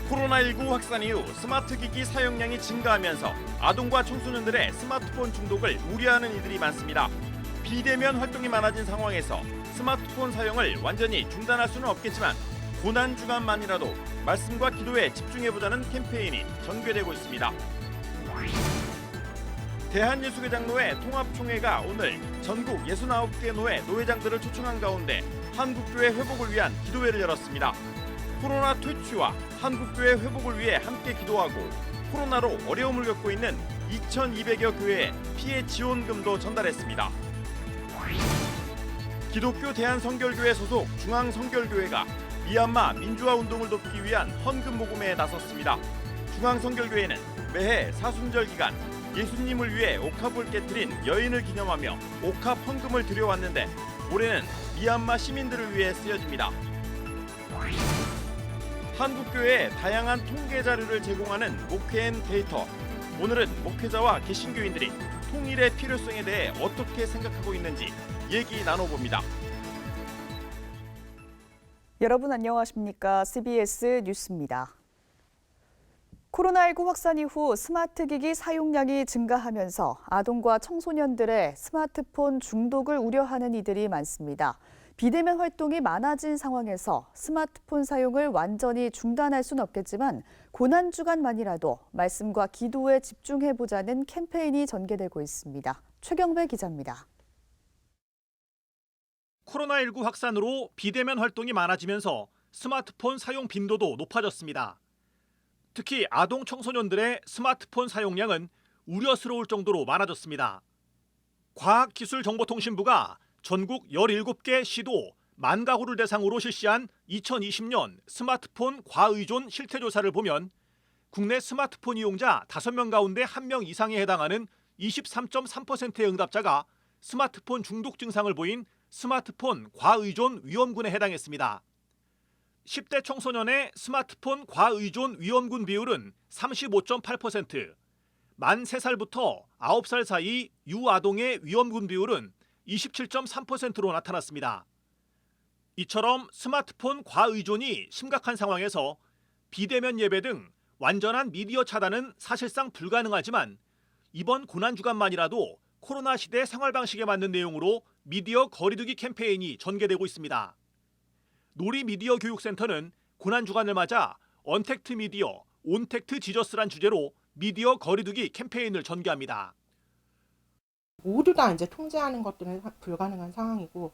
코로나19 확산 이후 스마트 기기 사용량이 증가하면서 아동과 청소년들의 스마트폰 중독을 우려하는 이들이 많습니다. 비대면 활동이 많아진 상황에서 스마트폰 사용을 완전히 중단할 수는 없겠지만 고난 주간만이라도 말씀과 기도에 집중해보자는 캠페인이 전개되고 있습니다. 대한예수교장노회 통합총회가 오늘 전국 69개 노회 노회장들을 초청한 가운데 한국교회 회복을 위한 기도회를 열었습니다. 코로나 퇴치와 한국교회 회복을 위해 함께 기도하고 코로나로 어려움을 겪고 있는 2,200여 교회에 피해 지원금도 전달했습니다. 기독교 대한성결교회 소속 중앙성결교회가 미얀마 민주화 운동을 돕기 위한 헌금 모금에 나섰습니다. 중앙성결교회는 매해 사순절 기간 예수님을 위해 옥합을 깨트린 여인을 기념하며 옥합 헌금을 드려왔는데 올해는 미얀마 시민들을 위해 쓰여집니다. 한국교회에 다양한 통계 자료를 제공하는 목회앤 데이터. 오늘은 목회자와 개신교인들이 통일의 필요성에 대해 어떻게 생각하고 있는지 얘기 나눠봅니다. 여러분 안녕하십니까? CBS 뉴스입니다. 코로나19 확산 이후 스마트 기기 사용량이 증가하면서 아동과 청소년들의 스마트폰 중독을 우려하는 이들이 많습니다. 비대면 활동이 많아진 상황에서 스마트폰 사용을 완전히 중단할 수는 없겠지만 고난주간만이라도 말씀과 기도에 집중해보자는 캠페인이 전개되고 있습니다. 최경배 기자입니다. 코로나19 확산으로 비대면 활동이 많아지면서 스마트폰 사용 빈도도 높아졌습니다. 특히 아동 청소년들의 스마트폰 사용량은 우려스러울 정도로 많아졌습니다. 과학기술정보통신부가 전국 17개 시도 만 가구를 대상으로 실시한 2020년 스마트폰 과의존 실태조사를 보면 국내 스마트폰 이용자 5명 가운데 1명 이상에 해당하는 23.3%의 응답자가 스마트폰 중독 증상을 보인 스마트폰 과의존 위험군에 해당했습니다. 10대 청소년의 스마트폰 과의존 위험군 비율은 35.8%, 만 3살부터 9살 사이 유아동의 위험군 비율은 27.3%로 나타났습니다. 이처럼 스마트폰 과의존이 심각한 상황에서 비대면 예배 등 완전한 미디어 차단은 사실상 불가능하지만 이번 고난주간만이라도 코로나 시대 생활 방식에 맞는 내용으로 미디어 거리두기 캠페인이 전개되고 있습니다. 놀이미디어 교육센터는 고난주간을 맞아 언택트 미디어, 온택트 지저스란 주제로 미디어 거리두기 캠페인을 전개합니다. 모두 다 이제 통제하는 것들은 불가능한 상황이고,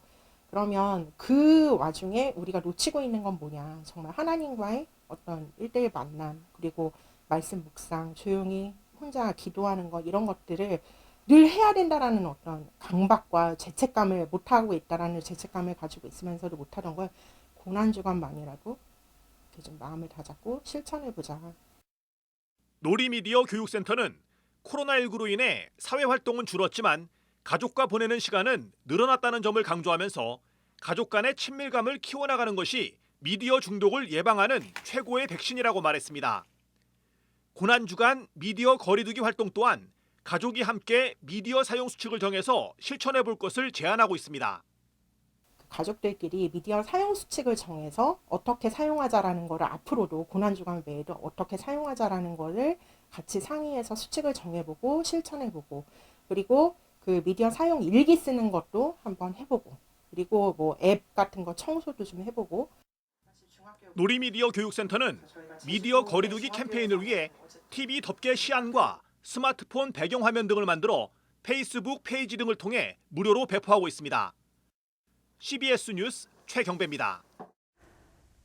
그러면 그 와중에 우리가 놓치고 있는 건 뭐냐? 정말 하나님과의 어떤 1대1 만남, 그리고 말씀 묵상, 조용히 혼자 기도하는 것, 이런 것들을 늘 해야 된다라는 어떤 강박과 죄책감을 못하고 있다라는 죄책감을 가지고 있으면서도 못하던 걸 고난주간만이라도 좀 마음을 다잡고 실천해보자. 놀이미디어 교육센터는 코로나19로 인해 사회활동은 줄었지만 가족과 보내는 시간은 늘어났다는 점을 강조하면서 가족 간의 친밀감을 키워나가는 것이 미디어 중독을 예방하는 최고의 백신이라고 말했습니다. 고난주간 미디어 거리두기 활동 또한 가족이 함께 미디어 사용 수칙을 정해서 실천해 볼 것을 제안하고 있습니다. 가족들끼리 미디어 사용 수칙을 정해서 어떻게 사용하자라는 거를 앞으로도 고난주간 외에도 어떻게 사용하자라는 거를 같이 상의해서 수칙을 정해보고 실천해보고, 그리고 그 미디어 사용 일기 쓰는 것도 한번 해보고, 그리고 뭐 앱 같은 거 청소도 좀 해보고. 놀이미디어 교육센터는 미디어 거리두기 캠페인을 위해 TV 덮개 시안과 스마트폰 배경화면 등을 만들어 페이스북 페이지 등을 통해 무료로 배포하고 있습니다. CBS 뉴스 최경배입니다.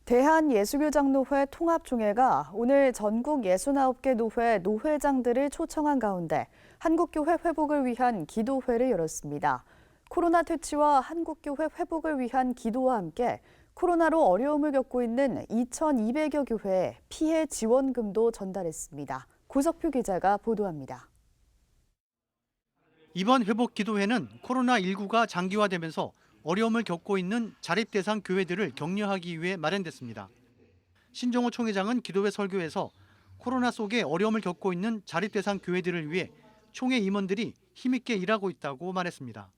대한예수교장노회 통합총회가 오늘 전국 69개 노회 노회장들을 초청한 가운데 한국교회 회복을 위한 기도회를 열었습니다. 코로나 퇴치와 한국교회 회복을 위한 기도와 함께 코로나로 어려움을 겪고 있는 2,200여 교회에 피해 지원금도 전달했습니다. 고석표 기자가 보도합니다. 이번 회복 기도회는 코로나19가 장기화되면서 어려움을 겪고 있는 자립 대상 교회들을 격려하기 위해 마련됐습니다. 신종호 총회장은 기도회 설교에서 코로나 속에 어려움을 겪고 있는 자립 대상 교회들을 위해 총회 임원들이 힘있게 일하고 있다고 말했습니다.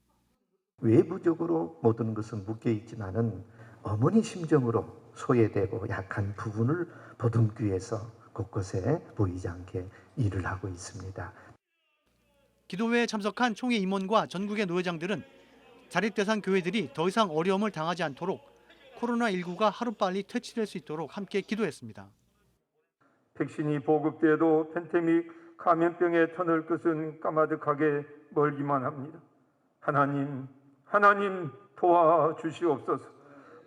외부적으로 모든 것은 묶여 있지만은 어머니 심정으로 소외되고 약한 부분을 보듬기 위해서 곳곳에 보이지 않게 일을 하고 있습니다. 기도회에 참석한 총회 임원과 전국의 노회장들은 자립 대상 교회들이 더 이상 어려움을 당하지 않도록 코로나19가 하루빨리 퇴치될 수 있도록 함께 기도했습니다. 백신이 보급돼도 팬데믹 감염병의 터널 끝은 까마득하게 멀기만 합니다. 하나님 도와주시옵소서.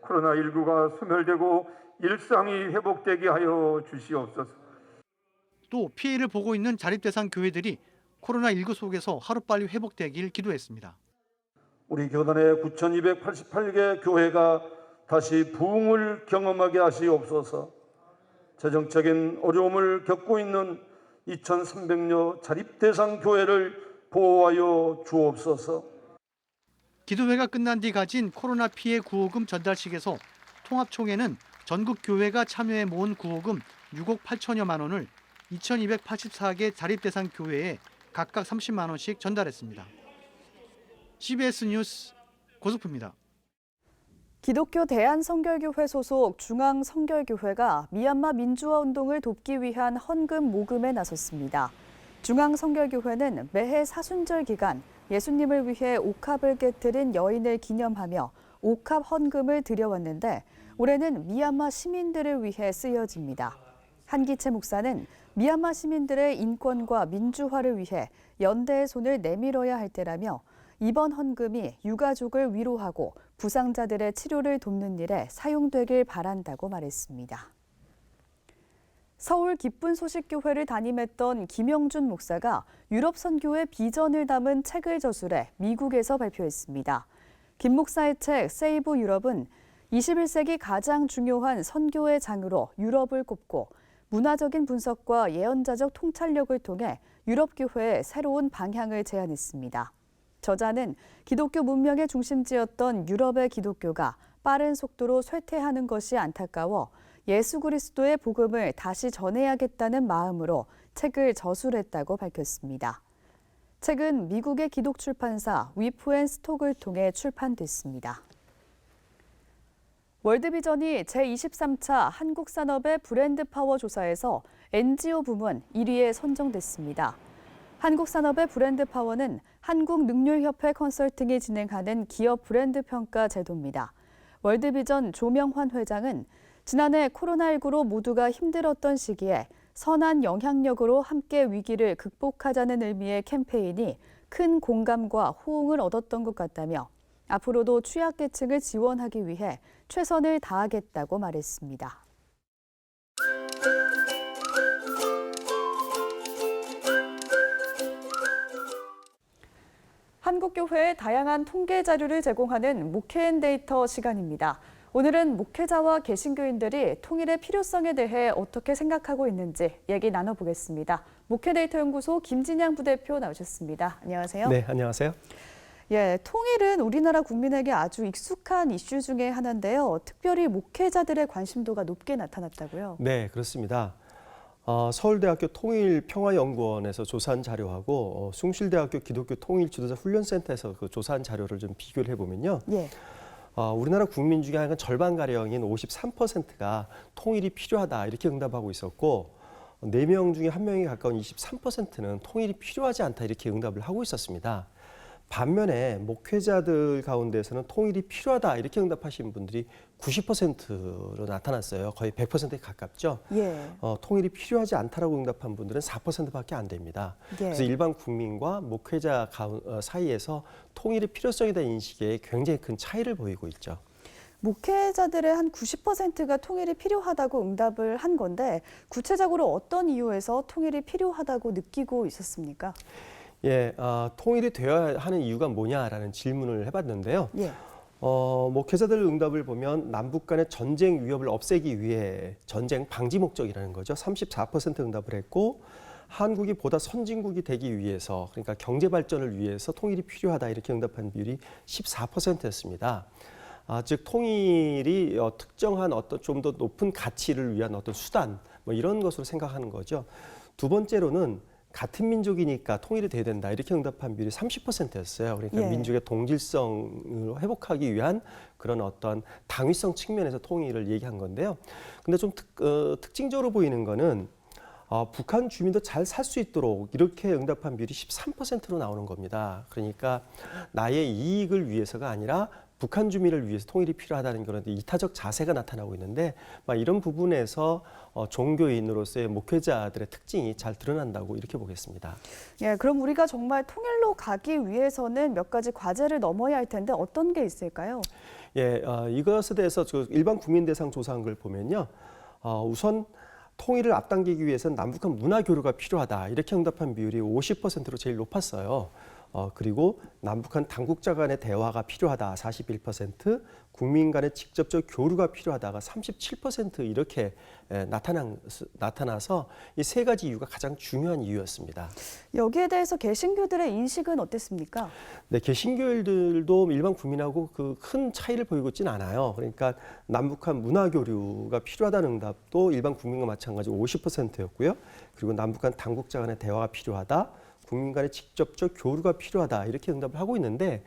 코로나19가 소멸되고 일상이 회복되게 하여 주시옵소서. 또 피해를 보고 있는 자립 대상 교회들이 코로나19 속에서 하루빨리 회복되길 기도했습니다. 우리 교단의 9,288개 교회가 다시 부흥을 경험하게 하시옵소서. 재정적인 어려움을 겪고 있는 2,300여 자립 대상 교회를 보호하여 주옵소서. 기도회가 끝난 뒤 가진 코로나 피해 구호금 전달식에서 통합총회는 전국 교회가 참여해 모은 구호금 6억 8천여만 원을 2,284개 자립 대상 교회에 각각 30만 원씩 전달했습니다. CBS 뉴스 고석표입니다. 기독교 대한성결교회 소속 중앙성결교회가 미얀마 민주화 운동을 돕기 위한 헌금 모금에 나섰습니다. 중앙성결교회는 매해 사순절 기간 예수님을 위해 옥합을 깨뜨린 여인을 기념하며 옥합 헌금을 드려왔는데 올해는 미얀마 시민들을 위해 쓰여집니다. 한기채 목사는 미얀마 시민들의 인권과 민주화를 위해 연대의 손을 내밀어야 할 때라며 이번 헌금이 유가족을 위로하고 부상자들의 치료를 돕는 일에 사용되길 바란다고 말했습니다. 서울 기쁜 소식 교회를 담임했던 김영준 목사가 유럽 선교의 비전을 담은 책을 저술해 미국에서 발표했습니다. 김 목사의 책 세이브 유럽은 21세기 가장 중요한 선교의 장으로 유럽을 꼽고 문화적인 분석과 예언자적 통찰력을 통해 유럽 교회의 새로운 방향을 제안했습니다. 저자는 기독교 문명의 중심지였던 유럽의 기독교가 빠른 속도로 쇠퇴하는 것이 안타까워 예수 그리스도의 복음을 다시 전해야겠다는 마음으로 책을 저술했다고 밝혔습니다. 책은 미국의 기독 출판사 위프앤스톡을 통해 출판됐습니다. 월드비전이 제23차 한국산업의 브랜드 파워 조사에서 NGO 부문 1위에 선정됐습니다. 한국산업의 브랜드 파워는 한국능률협회 컨설팅이 진행하는 기업 브랜드 평가 제도입니다. 월드비전 조명환 회장은 지난해 코로나19로 모두가 힘들었던 시기에 선한 영향력으로 함께 위기를 극복하자는 의미의 캠페인이 큰 공감과 호응을 얻었던 것 같다며 앞으로도 취약계층을 지원하기 위해 최선을 다하겠다고 말했습니다. 한국교회의 다양한 통계 자료를 제공하는 목회앤데이터 시간입니다. 오늘은 목회자와 개신교인들이 통일의 필요성에 대해 어떻게 생각하고 있는지 얘기 나눠보겠습니다. 목회데이터 연구소 김진양 부대표 나오셨습니다. 안녕하세요. 네, 안녕하세요. 예, 통일은 우리나라 국민에게 아주 익숙한 이슈 중에 하나인데요. 특별히 목회자들의 관심도가 높게 나타났다고요? 네, 그렇습니다. 서울대학교 통일평화연구원에서 조사한 자료하고 숭실대학교 기독교 통일지도자 훈련센터에서 그 조사한 자료를 좀 비교를 해보면요. 예. 우리나라 국민 중에 한 절반가량인 53%가 통일이 필요하다 이렇게 응답하고 있었고 4명 중에 1명에 가까운 23%는 통일이 필요하지 않다 이렇게 응답을 하고 있었습니다. 반면에 목회자들 가운데서는 통일이 필요하다 이렇게 응답하신 분들이 90%로 나타났어요. 거의 100%에 가깝죠. 예. 통일이 필요하지 않다라고 응답한 분들은 4%밖에 안 됩니다. 예. 그래서 일반 국민과 목회자 사이에서 통일의 필요성에 대한 인식에 굉장히 큰 차이를 보이고 있죠. 목회자들의 한 90%가 통일이 필요하다고 응답을 한 건데 구체적으로 어떤 이유에서 통일이 필요하다고 느끼고 있었습니까? 예, 통일이 되어야 하는 이유가 뭐냐라는 질문을 해봤는데요. 예. 목회자들 응답을 보면 남북 간의 전쟁 위협을 없애기 위해 전쟁 방지 목적이라는 거죠. 34% 응답을 했고 한국이 보다 선진국이 되기 위해서 그러니까 경제 발전을 위해서 통일이 필요하다 이렇게 응답한 비율이 14%였습니다. 즉 통일이 특정한 어떤 좀 더 높은 가치를 위한 어떤 수단 뭐 이런 것으로 생각하는 거죠. 두 번째로는 같은 민족이니까 통일이 돼야 된다 이렇게 응답한 비율이 30%였어요. 그러니까 예. 민족의 동질성을 회복하기 위한 그런 어떤 당위성 측면에서 통일을 얘기한 건데요. 근데 좀 특징적으로 보이는 거는 북한 주민도 잘 살 수 있도록 이렇게 응답한 비율이 13%로 나오는 겁니다. 그러니까 나의 이익을 위해서가 아니라 북한 주민을 위해서 통일이 필요하다는 그런 이타적 자세가 나타나고 있는데 이런 부분에서 종교인으로서의 목회자들의 특징이 잘 드러난다고 이렇게 보겠습니다. 예, 그럼 우리가 정말 통일로 가기 위해서는 몇 가지 과제를 넘어야 할 텐데 어떤 게 있을까요? 예, 이것에 대해서 일반 국민 대상 조사한 걸 보면요. 우선 통일을 앞당기기 위해서는 남북한 문화 교류가 필요하다. 이렇게 응답한 비율이 50%로 제일 높았어요. 그리고 남북한 당국자 간의 대화가 필요하다 41%, 국민 간의 직접적 교류가 필요하다가 37% 이렇게 나타나서 이 세 가지 이유가 가장 중요한 이유였습니다. 여기에 대해서 개신교들의 인식은 어땠습니까? 네, 개신교들도 일반 국민하고 큰 차이를 보이고 있지는 않아요. 그러니까 남북한 문화 교류가 필요하다는 응답도 일반 국민과 마찬가지 50%였고요. 그리고 남북한 당국자 간의 대화가 필요하다. 국민 간의 직접적 교류가 필요하다 이렇게 응답을 하고 있는데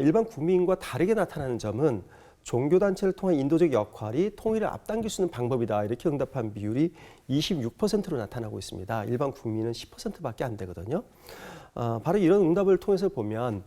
일반 국민과 다르게 나타나는 점은 종교단체를 통한 인도적 역할이 통일을 앞당길 수 있는 방법이다 이렇게 응답한 비율이 26%로 나타나고 있습니다. 일반 국민은 10%밖에 안 되거든요. 바로 이런 응답을 통해서 보면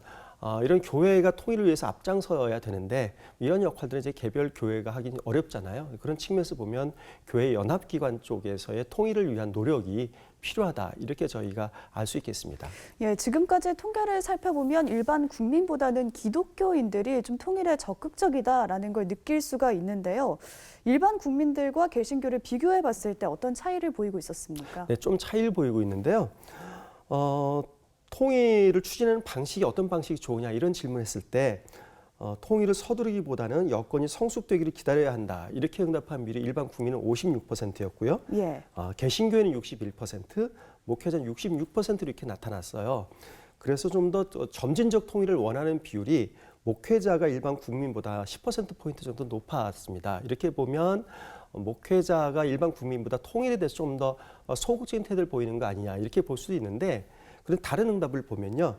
이런 교회가 통일을 위해서 앞장서야 되는데 이런 역할들을 이제 개별 교회가 하긴 어렵잖아요. 그런 측면에서 보면 교회 연합기관 쪽에서의 통일을 위한 노력이 필요하다 이렇게 저희가 알 수 있겠습니다. 예, 지금까지 통계를 살펴보면 일반 국민보다는 기독교인들이 좀 통일에 적극적이다라는 걸 느낄 수가 있는데요. 일반 국민들과 개신교를 비교해 봤을 때 어떤 차이를 보이고 있었습니까? 네, 좀 차이를 보이고 있는데요. 통일을 추진하는 방식이 어떤 방식이 좋으냐 이런 질문했을 때 통일을 서두르기보다는 여건이 성숙되기를 기다려야 한다. 이렇게 응답한 비율이 일반 국민은 56%였고요. 예. 개신교회는 61%, 목회자는 66% 이렇게 나타났어요. 그래서 좀 더 점진적 통일을 원하는 비율이 목회자가 일반 국민보다 10%포인트 정도 높았습니다. 이렇게 보면 목회자가 일반 국민보다 통일에 대해서 좀 더 소극적인 태도를 보이는 거 아니냐 이렇게 볼 수도 있는데 그런데 다른 응답을 보면요.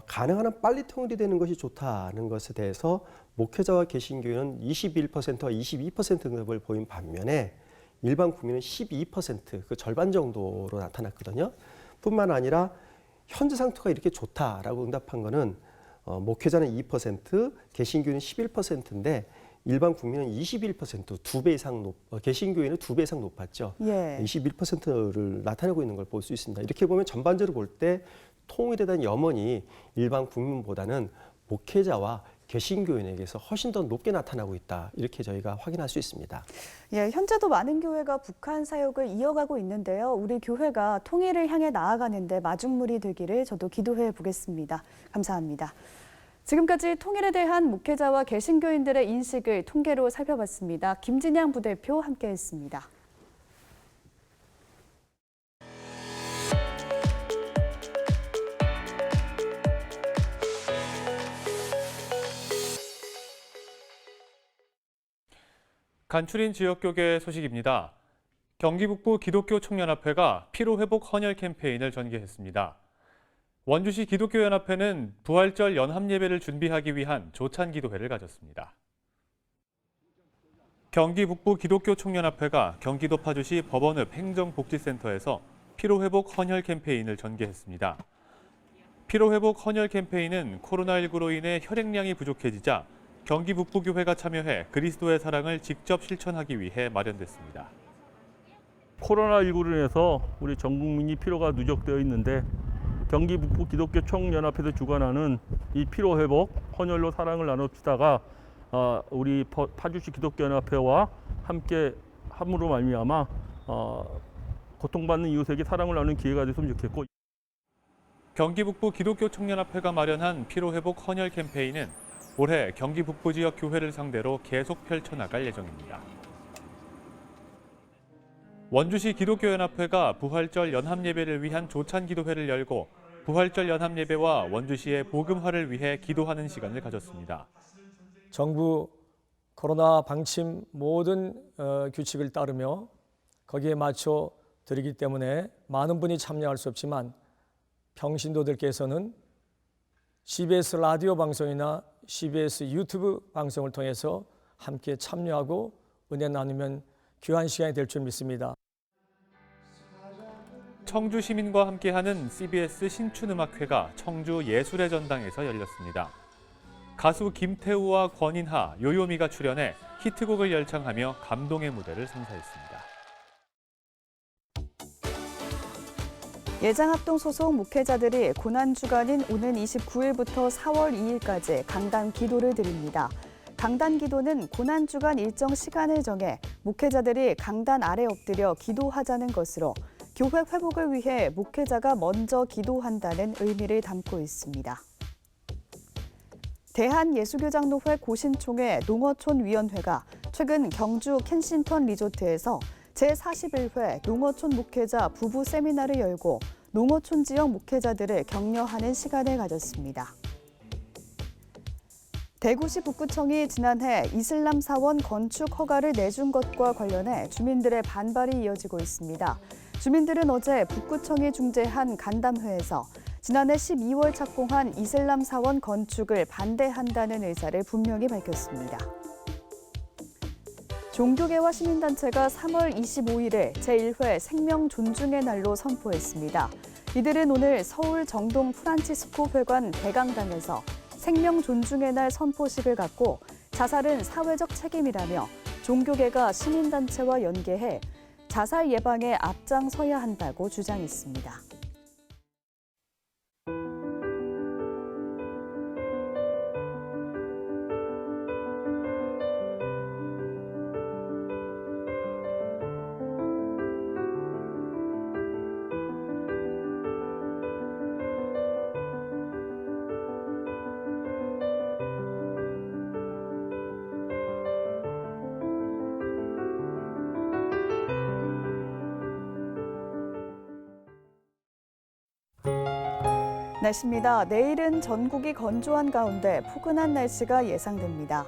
가능한 한 빨리 통일이 되는 것이 좋다는 것에 대해서 목회자와 개신교회는 21%와 22% 응답을 보인 반면에 일반 국민은 12%, 그 절반 정도로 나타났거든요. 뿐만 아니라 현재 상태가 이렇게 좋다라고 응답한 거는 목회자는 2%, 개신교회는 11%인데 일반 국민은 21%, 2배 이상 개신교회는 2배 이상 높았죠. 예. 21%를 나타내고 있는 걸 볼 수 있습니다. 이렇게 보면 전반적으로 볼 때 통일에 대한 염원이 일반 국민보다는 목회자와 개신교인에게서 훨씬 더 높게 나타나고 있다. 이렇게 저희가 확인할 수 있습니다. 예, 현재도 많은 교회가 북한 사역을 이어가고 있는데요. 우리 교회가 통일을 향해 나아가는데 마중물이 되기를 저도 기도해 보겠습니다. 감사합니다. 지금까지 통일에 대한 목회자와 개신교인들의 인식을 통계로 살펴봤습니다. 김진양 부대표 함께했습니다. 간추린 지역교계 소식입니다. 경기 북부 기독교 청년합회가 피로회복 헌혈 캠페인을 전개했습니다. 원주시 기독교연합회는 부활절 연합예배를 준비하기 위한 조찬기도회를 가졌습니다. 경기 북부 기독교 청년합회가 경기도 파주시 법원읍 행정복지센터에서 피로회복 헌혈 캠페인을 전개했습니다. 피로회복 헌혈 캠페인은 코로나19로 인해 혈액량이 부족해지자 경기 북부교회가 참여해 그리스도의 사랑을 직접 실천하기 위해 마련됐습니다. 코로나19로 인해서 우리 전 국민이 피로가 누적되어 있는데 경기 북부 기독교 총연합회에서 주관하는 이 피로회복 헌혈로 사랑을 나눕시다가 우리 파주시 기독교연합회와 함께 함으로 말미암아 고통받는 이웃에게 사랑을 나누는 기회가 됐으면 좋겠고 경기 북부 기독교 청년합회가 마련한 피로회복 헌혈 캠페인은 올해 경기 북부 지역 교회를 상대로 계속 펼쳐나갈 예정입니다. 원주시 기독교연합회가 부활절 연합예배를 위한 조찬기도회를 열고 부활절 연합예배와 원주시의 복음화를 위해 기도하는 시간을 가졌습니다. 정부 코로나 방침 모든 규칙을 따르며 거기에 맞춰 드리기 때문에 많은 분이 참여할 수 없지만 평신도들께서는 CBS 라디오 방송이나 CBS 유튜브 방송을 통해서 함께 참여하고 은혜 나누면 귀한 시간이 될 줄 믿습니다. 청주 시민과 함께하는 CBS 신춘음악회가 청주 예술의 전당에서 열렸습니다. 가수 김태우와 권인하, 요요미가 출연해 히트곡을 열창하며 감동의 무대를 선사했습니다. 예장합동 소속 목회자들이 고난주간인 오는 29일부터 4월 2일까지 강단 기도를 드립니다. 강단 기도는 고난주간 일정 시간을 정해 목회자들이 강단 아래 엎드려 기도하자는 것으로 교회 회복을 위해 목회자가 먼저 기도한다는 의미를 담고 있습니다. 대한예수교장로회 고신총회 농어촌위원회가 최근 경주 켄싱턴 리조트에서 제41회 농어촌 목회자 부부 세미나를 열고 농어촌 지역 목회자들을 격려하는 시간을 가졌습니다. 대구시 북구청이 지난해 이슬람 사원 건축 허가를 내준 것과 관련해 주민들의 반발이 이어지고 있습니다. 주민들은 어제 북구청이 중재한 간담회에서 지난해 12월 착공한 이슬람 사원 건축을 반대한다는 의사를 분명히 밝혔습니다. 종교계와 시민단체가 3월 25일에 제1회 생명 존중의 날로 선포했습니다. 이들은 오늘 서울 정동 프란치스코 회관 대강당에서 생명 존중의 날 선포식을 갖고 자살은 사회적 책임이라며 종교계가 시민단체와 연계해 자살 예방에 앞장서야 한다고 주장했습니다. 날씨입니다. 내일은 전국이 건조한 가운데 포근한 날씨가 예상됩니다.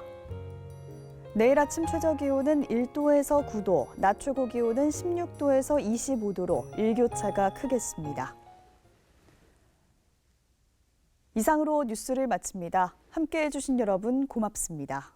내일 아침 최저 기온은 1도에서 9도, 낮 최고 기온은 16도에서 25도로 일교차가 크겠습니다. 이상으로 뉴스를 마칩니다. 함께해 주신 여러분 고맙습니다.